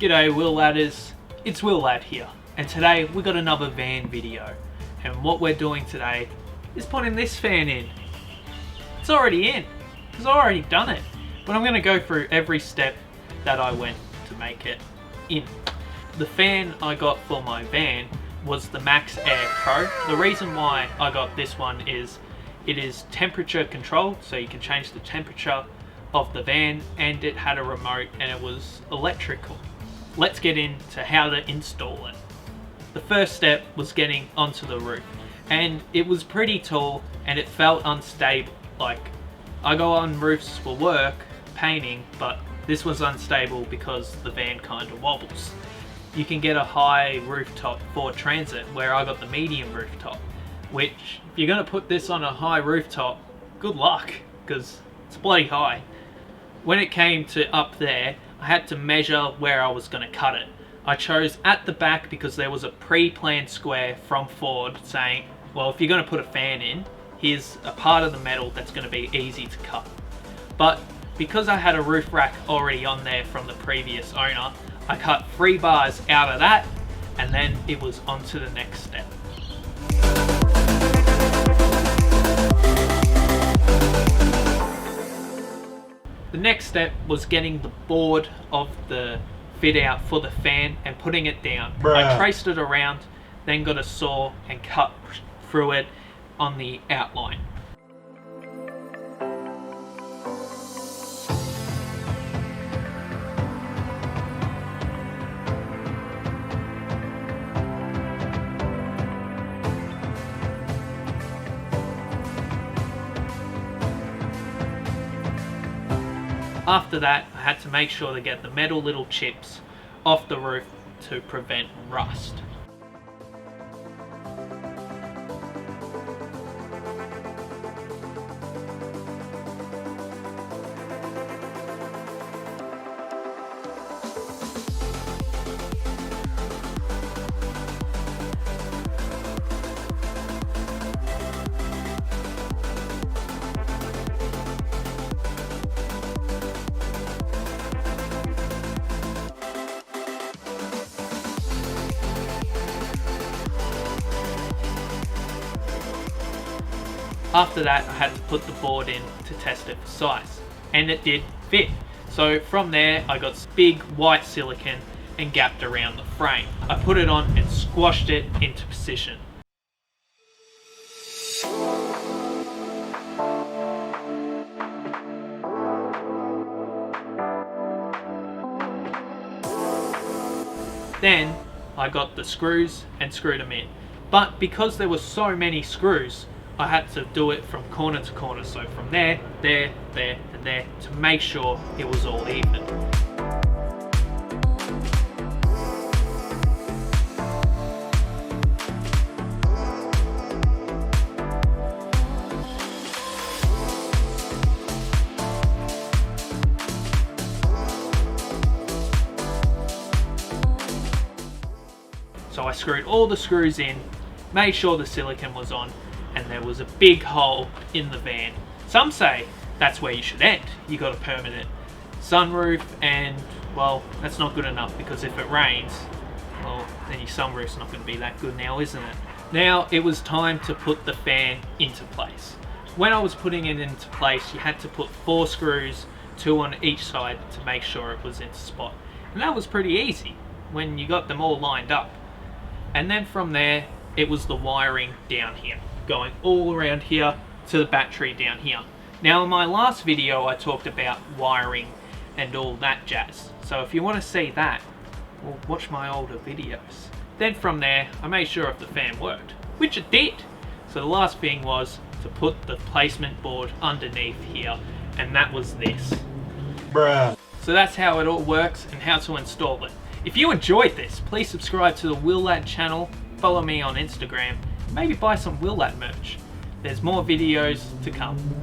G'day Will Ladders, it's Will Ladd here, and today we got another van video, and what we're doing today is putting this fan in. It's already in, because I've already done it, but I'm going to go through every step that I went to make it in. The fan I got for my van was the Maxx Fan. The reason why I got this one is it is temperature controlled, so you can change the temperature of the van, and it had a remote and it was electrical. Let's get into how to install it. The first step was getting onto the roof, and it was pretty tall and it felt unstable. Like, I go on roofs for work, painting, but this was unstable because the van kind of wobbles. You can get a high rooftop for transit, where I got the medium rooftop, which if you're going to put this on a high rooftop, good luck, because it's bloody high. When it came to up there, I had to measure where I was going to cut it. I chose at the back because there was a pre-planned square from Ford saying, well, if you're going to put a fan in, here's a part of the metal that's going to be easy to cut. But because I had a roof rack already on there from the previous owner, I cut 3 bars out of that, and then it was on to the next step. The next step was getting the board of the fit out for the fan and putting it down. I traced it around, then got a saw and cut through it on the outline. After that, I had to make sure to get the metal little chips off the roof to prevent rust. After that, I had to put the board in to test it for size, and it did fit. So from there, I got big white silicone and gapped around the frame. I put it on and squashed it into position. Then I got the screws and screwed them in. But because there were so many screws, I had to do it from corner to corner, so from there, there, there, and there, to make sure it was all even. So I screwed all the screws in, made sure the silicone was on, and there was a big hole in the van. Some say that's where you should end. You got a permanent sunroof, and well, that's not good enough, because if it rains, well, then your sunroof's not going to be that good now, isn't it? Now it was time to put the fan into place. When I was putting it into place, you had to put 4 screws, 2 on each side, to make sure it was in spot. And that was pretty easy when you got them all lined up. And then from there, it was the wiring down here, going all around here to the battery down here. Now in my last video I talked about wiring and all that jazz, so if you want to see that, well, watch my older videos. Then from there I made sure if the fan worked, which it did. So the last thing was to put the placement board underneath here, and that was this. Bruh. So that's how it all works and how to install it. If you enjoyed this, please subscribe to the Will Ladd channel, follow me on Instagram, maybe buy some Will Ladd merch. There's more videos to come.